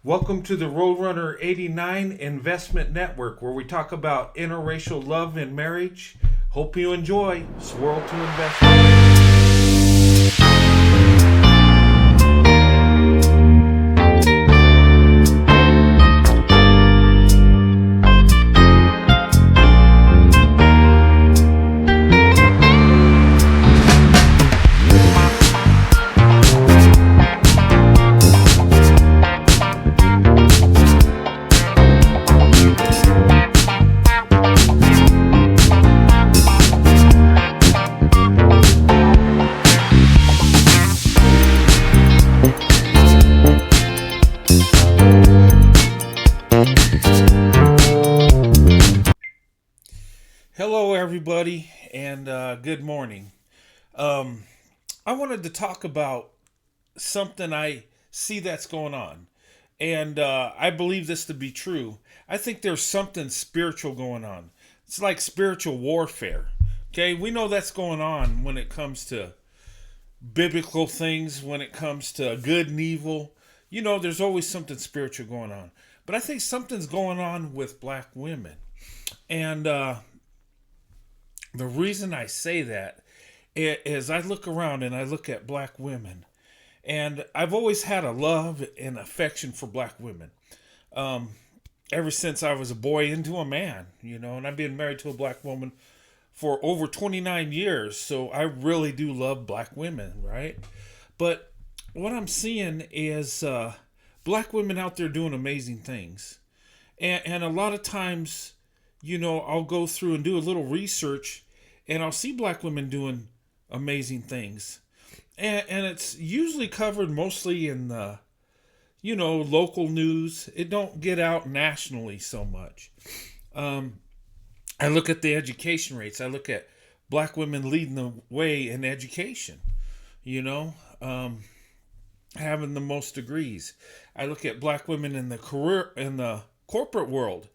Welcome to the Roadrunner 89 Investment Network, where we talk about interracial love and marriage. Hope you enjoy Swirl to Investment. Hello, everybody, and good morning. I wanted to talk about something I see that's going on, and I believe this to be true. I think there's something spiritual going on. It's like spiritual warfare. Okay, we know that's going on when it comes to biblical things, when it comes to good and evil. You know, there's always something spiritual going on. But I think something's going on with black women. And the reason I say that is I look around and I look at black women, and I've always had a love and affection for black women. Ever since I was a boy into a man, and I've been married to a black woman for over 29 years, so I really do love black women, right? But what I'm seeing is black women out there doing amazing things. And a lot of times, I'll go through and do a little research, and I'll see black women doing amazing things. And it's usually covered mostly in the, local news. It don't get out nationally so much. I look at the education rates. I look at black women leading the way in education, having the most degrees. I look at black women in the corporate world,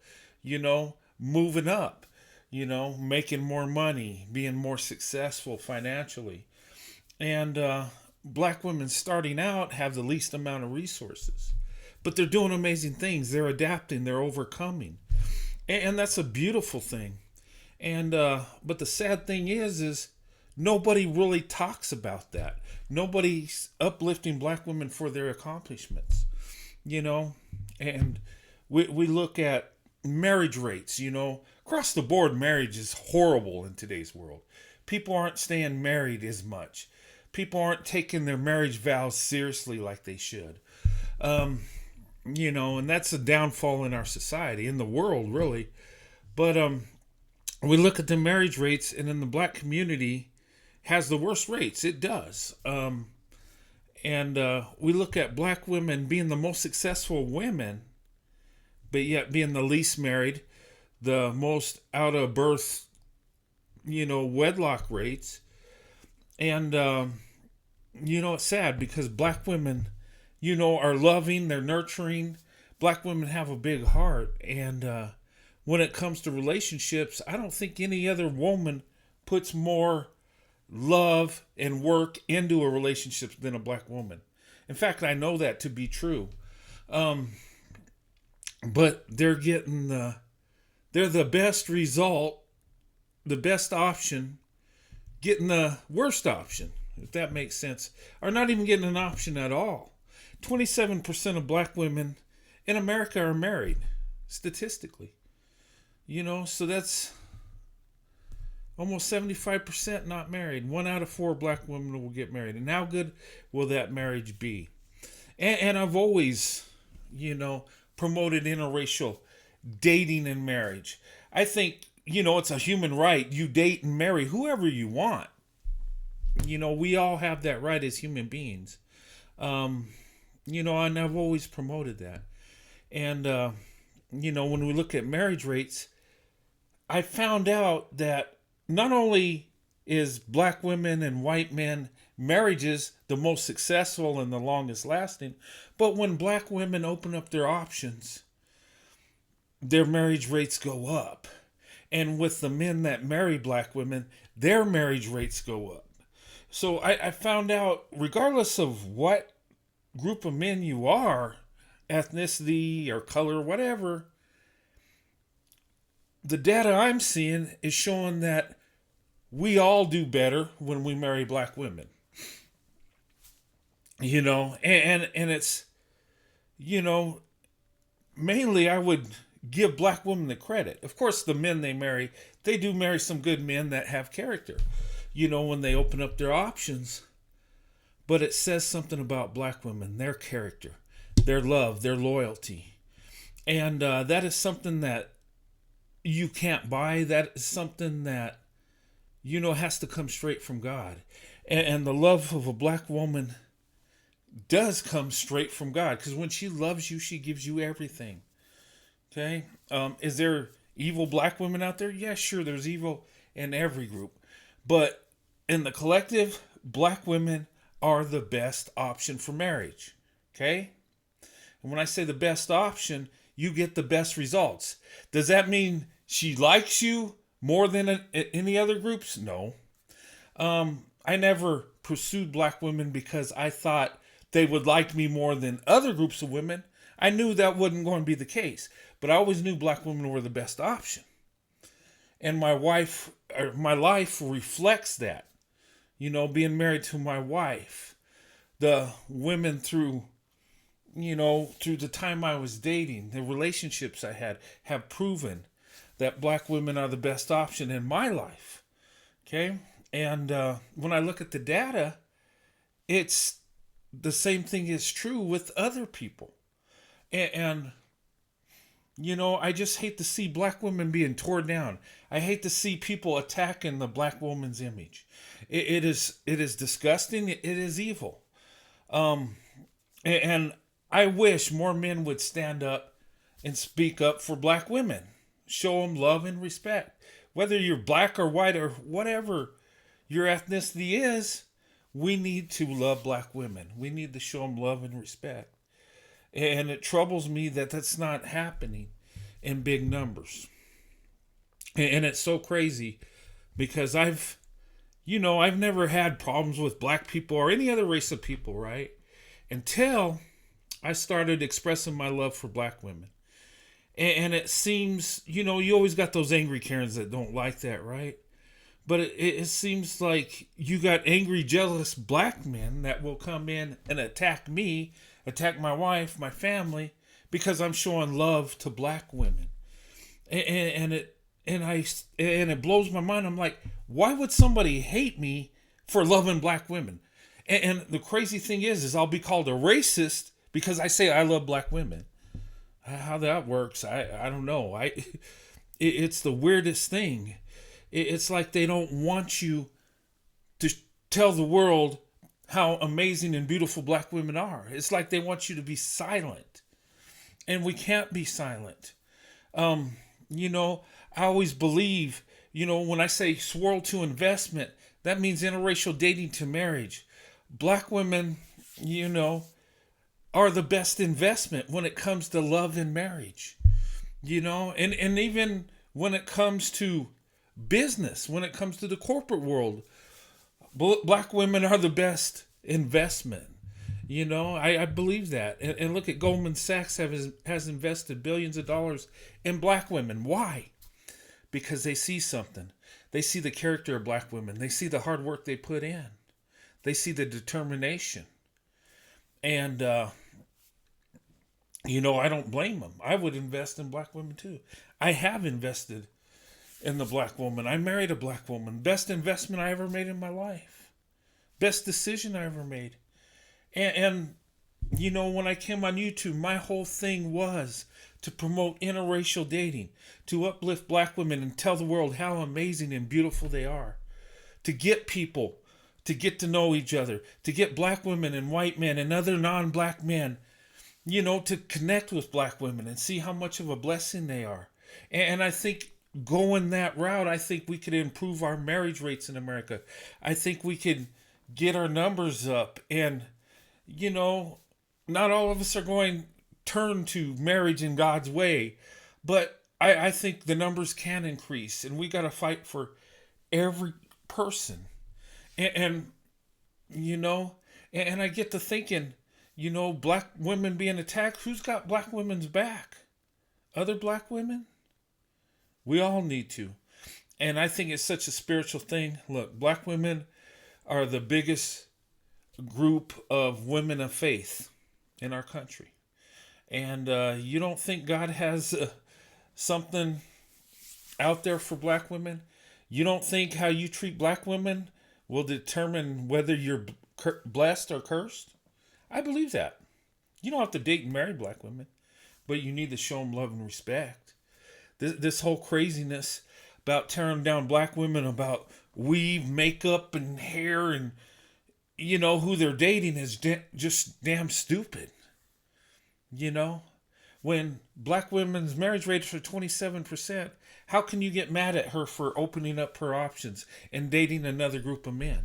moving up, making more money, being more successful financially. And black women starting out have the least amount of resources, but they're doing amazing things. They're adapting, they're overcoming. And that's a beautiful thing. And but the sad thing is nobody really talks about that. Nobody's uplifting black women for their accomplishments, And we look at marriage rates, across the board. Marriage is horrible in today's world. People aren't staying married as much. People aren't taking their marriage vows seriously like they should. And that's a downfall in our society, in the world, really. But we look at the marriage rates, and in the black community has the worst rates. It does. And we look at black women being the most successful women, but yet being the least married, the most out of birth, wedlock rates. And, it's sad because black women, are loving, they're nurturing. Black women have a big heart. And when it comes to relationships, I don't think any other woman puts more love and work into a relationship than a black woman. In fact, I know that to be true. But they're the best result, the best option, getting the worst option, if that makes sense, or not even getting an option at all. 27% of black women in America are married, statistically. So that's almost 75% not married. 1 out of 4 black women will get married. And how good will that marriage be? And I've always, promoted interracial dating and marriage. I think, it's a human right. You date and marry whoever you want. We all have that right as human beings. And I've always promoted that. And, when we look at marriage rates, I found out that not only is black women and white men marriages the most successful and the longest lasting, but when black women open up their options, their marriage rates go up. And with the men that marry black women, their marriage rates go up. So I found out, regardless of what group of men you are, ethnicity or color, whatever, the data I'm seeing is showing that we all do better when we marry black women. And it's, you know, mainly I would give black women the credit. Of course, the men they marry, they do marry some good men that have character, when they open up their options. But it says something about black women, their character, their love, their loyalty. And that is something that you can't buy. That is something that, has to come straight from God. And the love of a black woman does come straight from God, because when she loves you, she gives you everything. Okay? Is there evil black women out there? Yeah, sure, there's evil in every group. But in the collective, black women are the best option for marriage. Okay? And when I say the best option, you get the best results. Does that mean she likes you more than any other groups? No. I never pursued black women because I thought they would like me more than other groups of women. I knew that wasn't going to be the case, but I always knew black women were the best option. And my life reflects that. Being married to my wife, the women through the time I was dating, the relationships I had, have proven that black women are the best option in my life. Okay? And when I look at the data, it's the same thing is true with other people. And I just hate to see black women being torn down. I hate to see people attacking the black woman's image. It is disgusting. It is evil. And I wish more men would stand up and speak up for black women. Show them love and respect. Whether you're black or white or whatever your ethnicity is, we need to love black women. We need to show them love and respect. And it troubles me that that's not happening in big numbers. And it's so crazy because I've never had problems with black people or any other race of people, right? Until I started expressing my love for black women. And it seems, you always got those angry Karens that don't like that, right? But it seems like you got angry, jealous black men that will come in and attack me, attack my wife, my family, because I'm showing love to black women. And it blows my mind. I'm like, why would somebody hate me for loving black women? And the crazy thing is I'll be called a racist because I say I love black women. How that works, I don't know. It's the weirdest thing. It's like they don't want you to tell the world how amazing and beautiful black women are. It's like they want you to be silent. And we can't be silent. I always believe, when I say swirl to investment, that means interracial dating to marriage. Black women, are the best investment when it comes to love and marriage. And even when it comes to business, when it comes to the corporate world, black women are the best investment. I believe that. And look at Goldman Sachs has invested billions of dollars in black women. Why? Because they see something. They see the character of black women. They see the hard work they put in. They see the determination. And, I don't blame them. I would invest in black women too. I have invested in the black woman. I married a black woman. Best investment I ever made in my life. Best decision I ever made. And when I came on YouTube, my whole thing was to promote interracial dating, to uplift black women and tell the world how amazing and beautiful they are. To get people to get to know each other, to get black women and white men and other non-black men, to connect with black women and see how much of a blessing they are. And I think going that route, I think we could improve our marriage rates in America. I think we could get our numbers up. And, not all of us are going to turn to marriage in God's way. But I think the numbers can increase. And we got to fight for every person. And I get to thinking, Black women being attacked. Who's got black women's back? Other black women? We all need to. And I think it's such a spiritual thing. Look, black women are the biggest group of women of faith in our country. And you don't think God has something out there for black women? You don't think how you treat black women will determine whether you're blessed or cursed? I believe that. You don't have to date and marry black women, but you need to show them love and respect. This whole craziness about tearing down black women, about weave, makeup, and hair, and who they're dating is just damn stupid. When black women's marriage rates are 27%, how can you get mad at her for opening up her options and dating another group of men?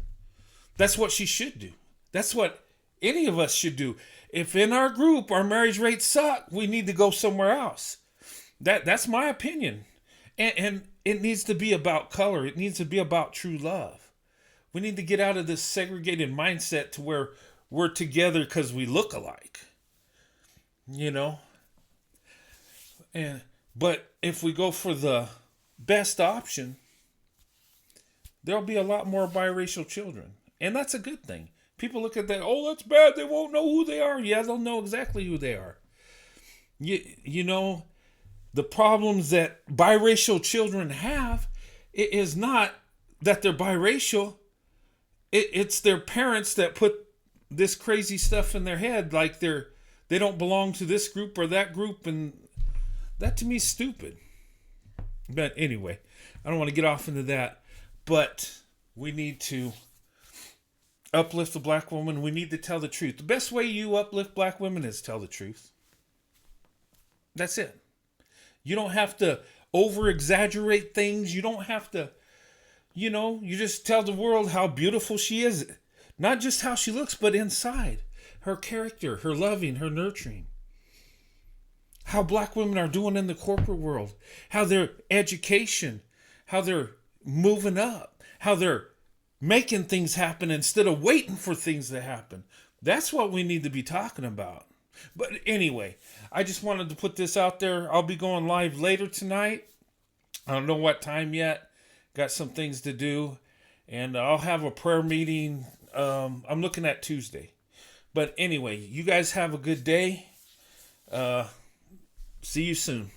That's what she should do. That's what any of us should do. If in our group our marriage rates suck, we need to go somewhere else. That's my opinion. And it needs to be about color. It needs to be about true love. We need to get out of this segregated mindset to where we're together because we look alike. But if we go for the best option, there'll be a lot more biracial children. And that's a good thing. People look at that, oh, that's bad. They won't know who they are. Yeah, they'll know exactly who they are. The problems that biracial children have, it is not that they're biracial. It's their parents that put this crazy stuff in their head, like they don't belong to this group or that group, and that to me is stupid. But anyway, I don't want to get off into that. But we need to uplift the black woman. We need to tell the truth. The best way you uplift black women is tell the truth. That's it. You don't have to over-exaggerate things. You don't have to, you just tell the world how beautiful she is. Not just how she looks, but inside. Her character, her loving, her nurturing. How black women are doing in the corporate world. How their education, how they're moving up. How they're making things happen instead of waiting for things to happen. That's what we need to be talking about. But anyway, I just wanted to put this out there. I'll be going live later tonight. I don't know what time yet. Got some things to do. And I'll have a prayer meeting. I'm looking at Tuesday. But anyway, you guys have a good day. See you soon.